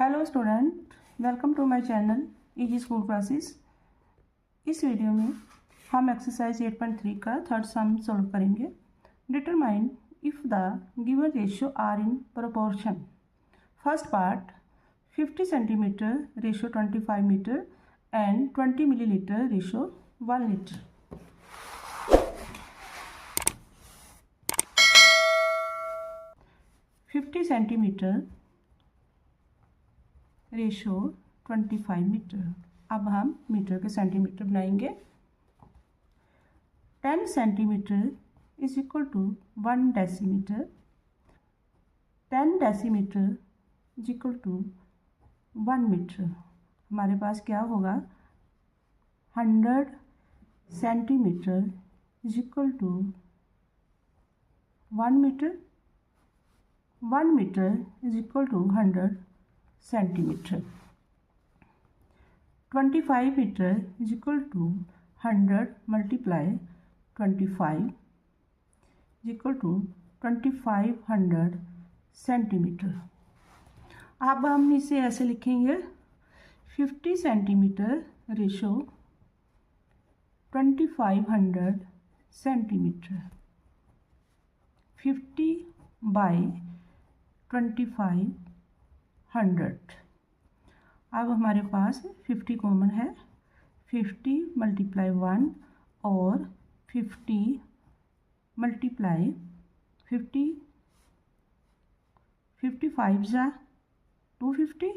Hello student, welcome to my channel easy school classes. इस video में हम exercise 8.3 का थर्ड सम सॉल्व करेंगे। Determine if the given ratio are in proportion. First part 50 centimetre ratio 25 metre and 20 millilitre ratio 1 litre. Fifty centimetre ratio 25 metre. अब हम metre के centimetre बनाएंगे। 10 centimetre is equal to 1 decimetre. 10 decimetre is equal to 1 metre. हमारे पास क्या होगा? 100 centimetre is equal to 1 metre. 1 metre is equal to 100 centimetre. 25 metre is equal to 100 multiply 25 is equal to 2500 centimetre. अब हम इसे ऐसे लिखेंगे 50 सेंटीमीटर रेशो 2500 सेंटीमीटर। 50 बाई 2500। अब हमारे पास 50 कॉमन है। 50 मल्टीप्लाई 1 और 50 मल्टीप्लाई 55 जा 250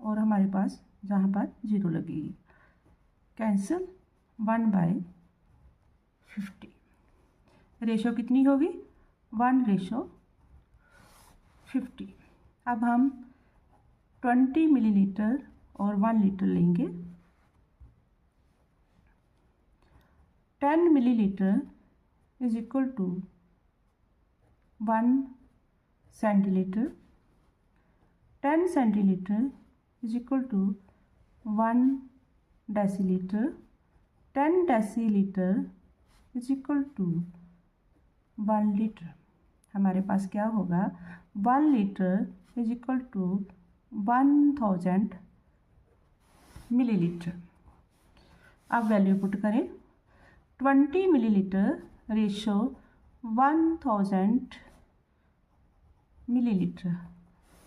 और हमारे पास जहाँ पर 0 लगेगी कैंसिल 1/50। रेशो कितनी होगी? 1:50। अब हम 20 मिलीलीटर और 1 लीटर लेंगे। 10 millilitre is equal to 1 centilitre. 10 centilitre is equal to 1 decilitre. 10 decilitre is equal to 1 litre. हमारे पास क्या होगा? 1 litre is equal to 1000 millilitre. अब वैल्यू पुट करें। 20 मिलीलीटर रेशो 1000 मिलीलीटर।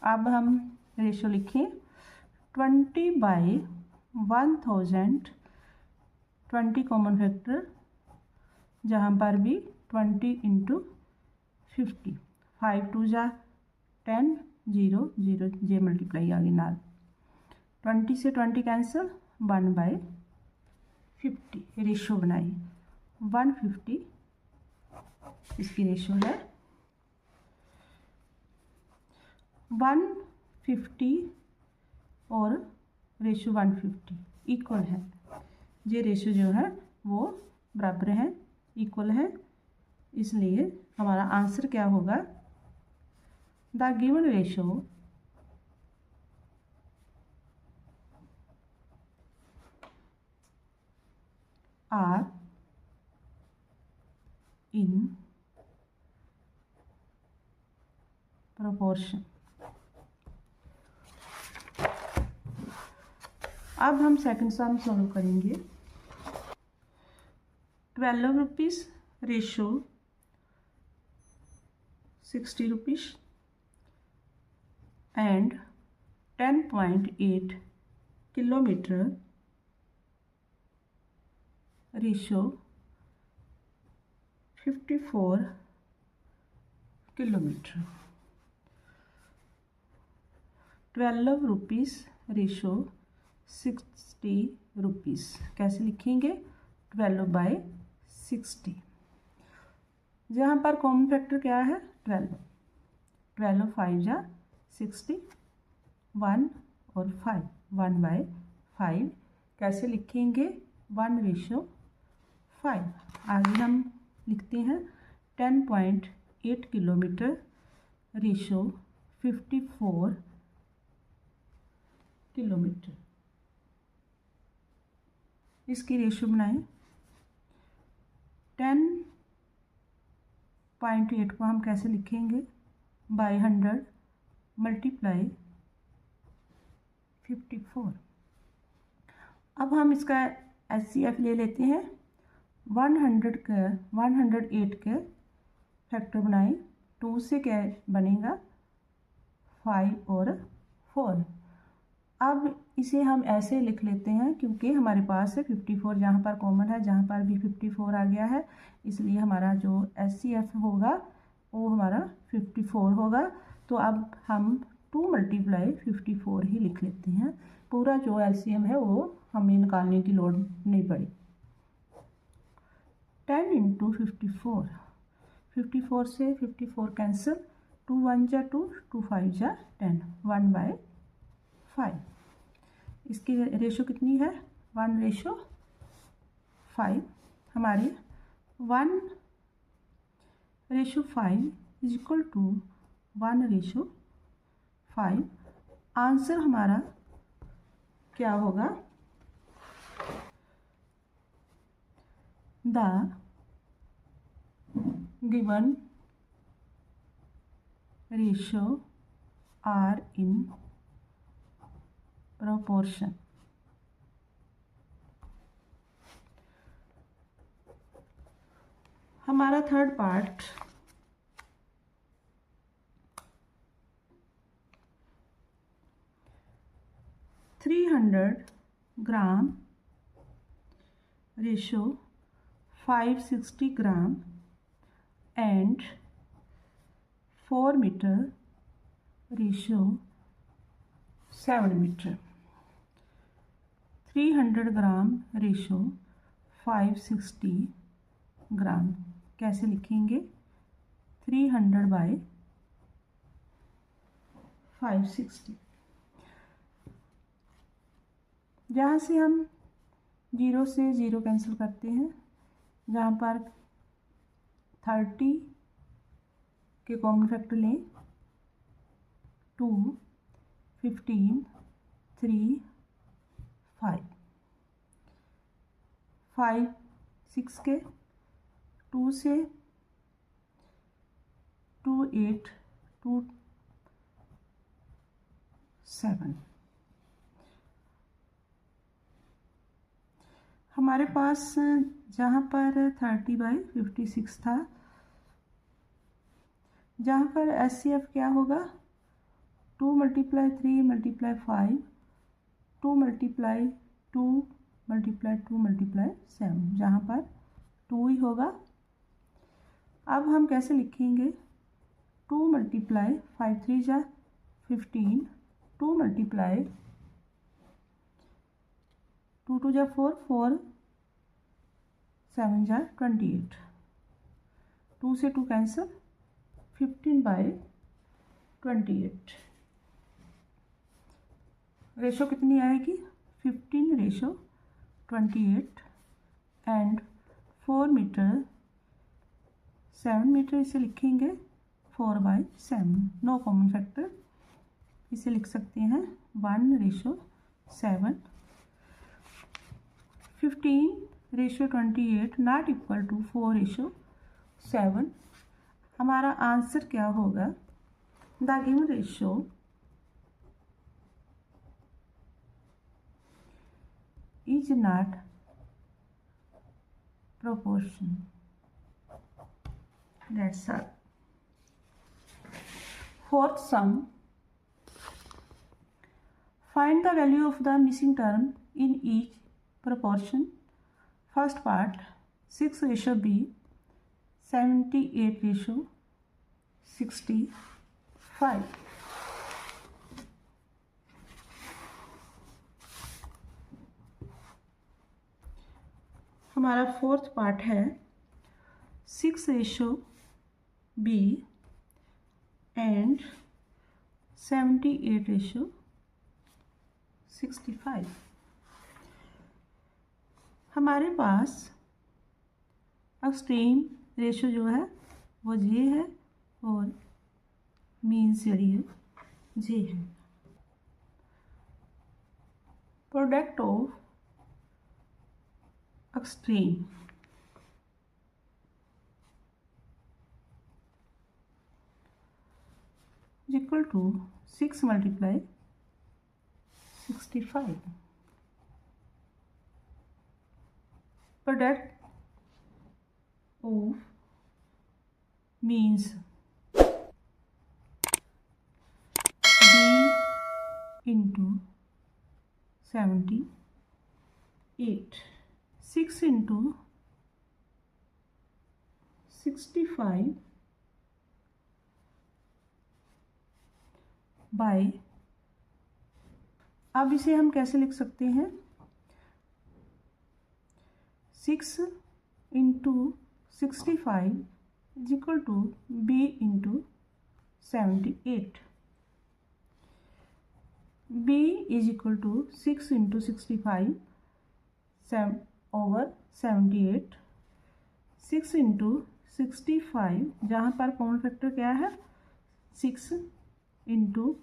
अब हम रेशो लिखें 20 बाई 1000। 20 कॉमन फैक्टर, जहाँ पर भी 20 इंटू 50। 5 2 जा 10, 0 0 जे मल्टीप्लाई आगे नाल 20 से 20 कैंसिल 1/50 रेशो बनाई 150। इसकी रेशो है 150 और रेशो 150 इक्वल है। ये रेशो जो है वो बराबर है, इक्वल है। इसलिए हमारा आंसर क्या होगा? The given ratio are in proportion. अब हम सेकंड सम सॉल्व करेंगे। 12 rupees ratio 60 rupees and 10.8 kilometre ratio 54 kilometre. 12 rupees ratio 60 rupees कैसे लिखेंगे? 12/60। जहाँ पर कॉमन फैक्टर क्या है? 12। 12 5 जा 60, 1 और 5 1/5 कैसे लिखेंगे? 1:5। आगे हम लिखते हैं 10.8 किलोमीटर रेशो 54 किलोमीटर। इसकी रेशो बनाएं। 10.8 को हम कैसे लिखेंगे? By 100 multiply 54। अब हम इसका HCF ले लेते हैं। 108 के फैक्टर बनाए, 2 से क्या बनेगा 5 और 4। अब इसे हम ऐसे लिख लेते हैं क्योंकि हमारे पास है 54, जहाँ पर कॉमन है, जहाँ पर भी 54 आ गया है, इसलिए हमारा जो HCF होगा वो हमारा 54 होगा। तो अब हम 2 × 54 ही लिख लेते हैं। पूरा जो LCM है वो हमें निकालने की लोड़ नहीं पड़ी। 10 × 54, 54 से 54 कैंसिल, 2 1 जा 2, 2 5 जा 10, 1/5। इसकी रेशो कितनी है 1:5। हमारी 1:5 इज इक्वल टू 1:5। आंसर हमारा क्या होगा, the given ratio are in proportion। हमारा third part, three 300 gram ratio 560 gram and 4 metre ratio 7 metre. 300 gram ratio 560 gram कैसे लिखेंगे, 300/560। जहाँ से हम 0 से 0 कैंसिल करते हैं, जहाँ पर 30 के कॉमन फैक्टर लें, 2 15 3 5 5 6 के, 2 से 2 8 2 7। हमारे पास जहाँ पर 30/56 था, जहाँ पर HCF क्या होगा, 2 × 3 × 5, 2 × 2 × 2 × 7, जहाँ पर 2 ही होगा। अब हम कैसे लिखेंगे, 2 × 5 3 जा 15, 2 × 2 2 जा 4, 4 7 जा 28, 2 से 2 कैंसिल, 15/28। रेशो कितनी आएगी, 15:28 एंड 4 मीटर 7 मीटर, इसे लिखेंगे 4/7। नो कॉमन फैक्टर, इसे लिख सकते हैं 1:7। 15:28 नॉट इक्वल टू 4:7। हमारा आंसर क्या होगा, the given ratio is not proportion। That's all। Fourth sum, find the value of the missing term in each proportion। First part, 6:B, 78:65। हमारा फोर्थ पार्ट है 6:B and 78:65। हमारे पास extreme ratio जो है वो J है और मीन्स जड़ी J है। Product of extreme, is equal to 6 multiply 65. Product of means b into 78, 6 into 65 by, अब इसे हम कैसे लिख सकते हैं, 6 into 65 is equal to b into 78. b is equal to 6 into 65 over 78. 6 into 65 जहाँ पर कॉमन फैक्टर क्या है 6 इंटू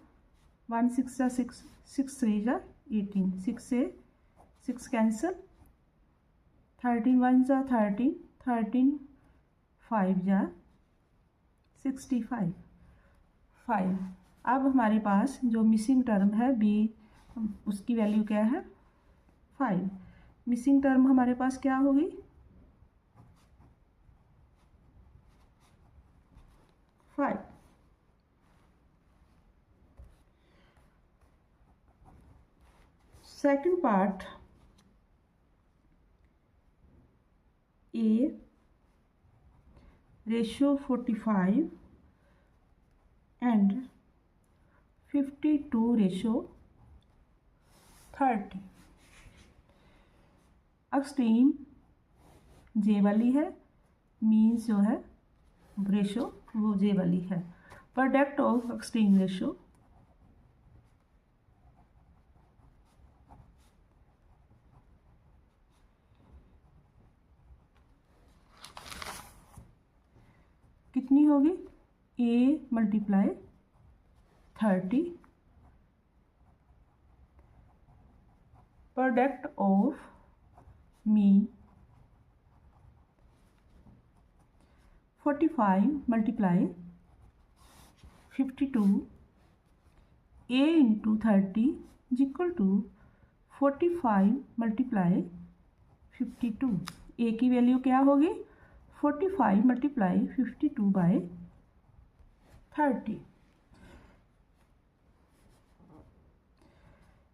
1 6 जा 6, 6 3 जा 18, 6 से 6 कैंसिल, 13 1 जा 13, 13 5 जा 65 5. अब हमारे पास जो मिसिंग टर्म है b, उसकी वैल्यू क्या है 5. मिसिंग टर्म हमारे पास क्या होगी 5. Second part, a ratio 45 and 52 ratio 30. Extreme जे वाली है, मीन्स जो है रेशो वो जे वाली है. प्रोडक्ट ऑफ एक्सट्रीम रेशो कितनी होगी, a multiply 30 product of mean 45 multiply 52 a into 30 is equal to 45 multiply 52. a की वैल्यू क्या होगी 45 मल्टीप्लाई 52 बाय 30.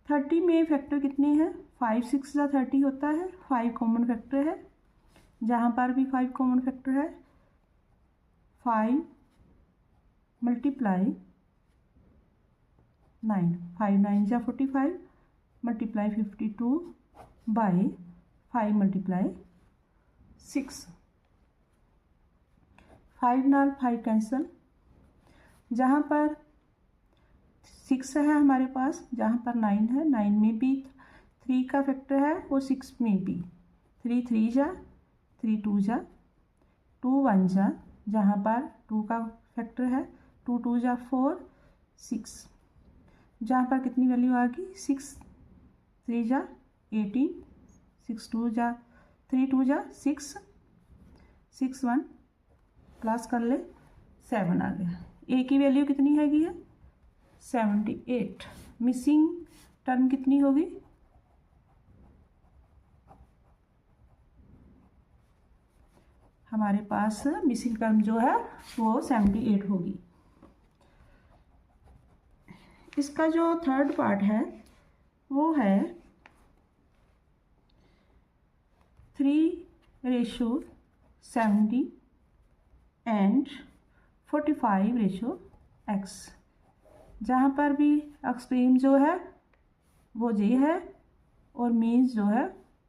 30 में फैक्टर कितने हैं 5 6 या 30 होता है, 5 कॉमन फैक्टर है, जहाँ पर भी 5 कॉमन फैक्टर है 5 मल्टीप्लाई 9, 5 9 जा 45 मल्टीप्लाई 52 बाय 5 मल्टीप्लाई 6. 5 नाल 5 कैंसल, जहाँ पर 6 है हमारे पास, जहाँ पर 9 है, 9 में भी 3 का फैक्टर है और 6 में भी 3 3 जा 3 2 जा 2 1 जा, जहाँ पर 2 का फैक्टर है 2 2 जा 4 6, जहाँ पर कितनी वैल्यू आ गई 6 3 जा 18, 6 2 जा 3 2 जा 6, 6 1 प्लस कर ले 7 आ गया. ए की वैल्यू कितनी हैगी है 78. मिसिंग टर्म कितनी होगी हमारे पास, मिसिंग टर्म जो है वो 78 होगी. इसका जो थर्ड पार्ट है वो है 3:70 एंड 45:x, जहाँ पर भी एक्सट्रीम जो है वो जे है और मीन्स जो है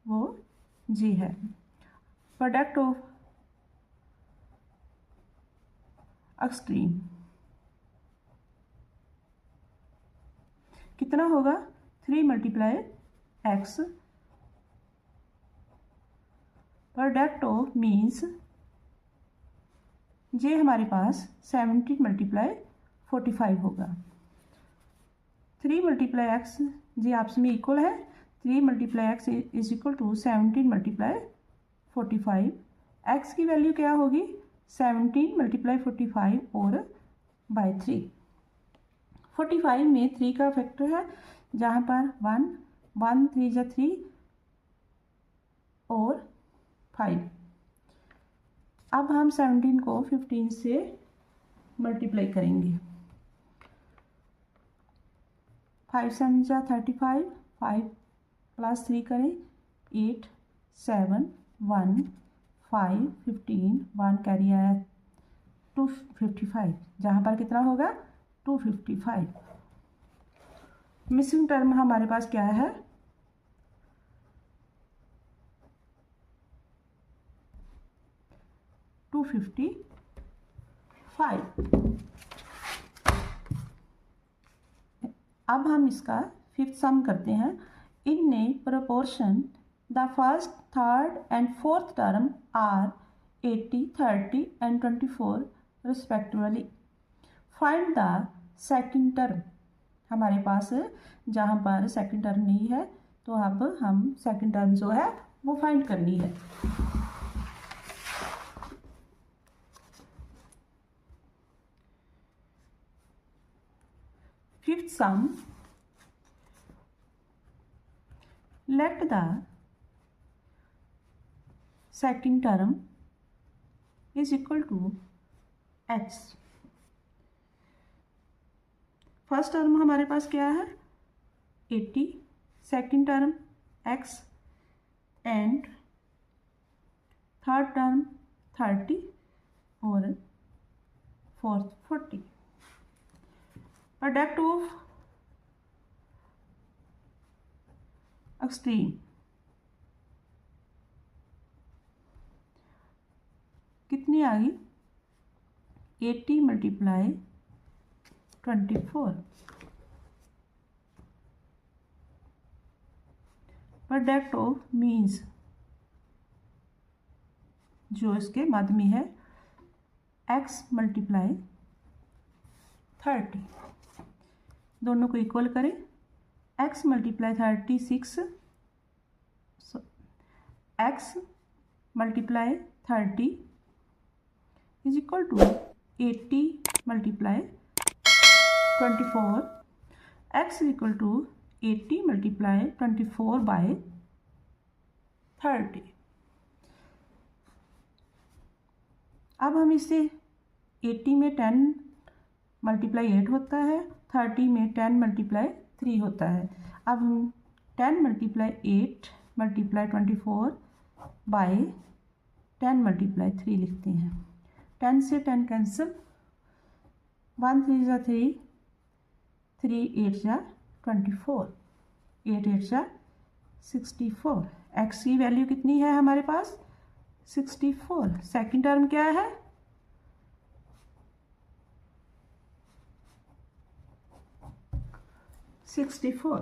वो जी है. प्रोडक्ट ऑफ एक्सट्रीम कितना होगा 3 multiply x, product of means जे हमारे पास 70 मल्टीप्लाई 45 होगा. 3 मल्टीप्लाई एक्स जे आपस में इक्वल है, 3 multiply X is equal to 17 multiply 45. X की वैल्यू क्या होगी 17 मल्टीप्लाई 45 और बाय 3. 45 में 3 का फैक्टर है, जहाँ पर 1 1 3 जा 3 और 5। अब हम 17 को 15 से मल्टीप्लाई करेंगे। 5 7 जा 35, 5 प्लस 3 करें 8 7 1 5 15, 1 कैरी आया 255, जहाँ पर कितना होगा 255। मिसिंग टर्म हमारे पास क्या है 255। अब हम इसका फिफ्थ सम करते हैं। In a proportion the first third and fourth term are 80 30 and 24 respectively. Find the second term. हमारे पास जहाँ पर सेकंड टर्म नहीं है तो अब हम सेकंड टर्म जो है वो फाइंड करनी है। Fifth some, let the second term is equal to x। First term हमारे पास क्या है 80, second term x and third term 30 और फोर्थ 40। प्रोडक्ट ऑफ एक्सट्रीम कितनी आ गई 80 मल्टीप्लाई 24। प्रोडक्ट ऑफ मीन्स जो इसके मध्य में है x मल्टीप्लाई 30। दोनों को इक्वल करें x multiply 36, x multiply 30 is equal to 80 multiply 24। x is equal to 80 multiply 24 by 30। अब हम इसे 80 में 10 मल्टीप्लाई 8 होता है, 30 में 10 मल्टीप्लाई 3 होता है। अब हम 10 मल्टीप्लाई 8 मल्टीप्लाई 24 बाय 10 मल्टीप्लाई 3 लिखते हैं। 10 से 10 कैंसिल, 1 3 जा 3, 3 8 जा 24, 8 8 जा 64। x की वैल्यू कितनी है हमारे पास 64। सेकंड टर्म क्या है 64।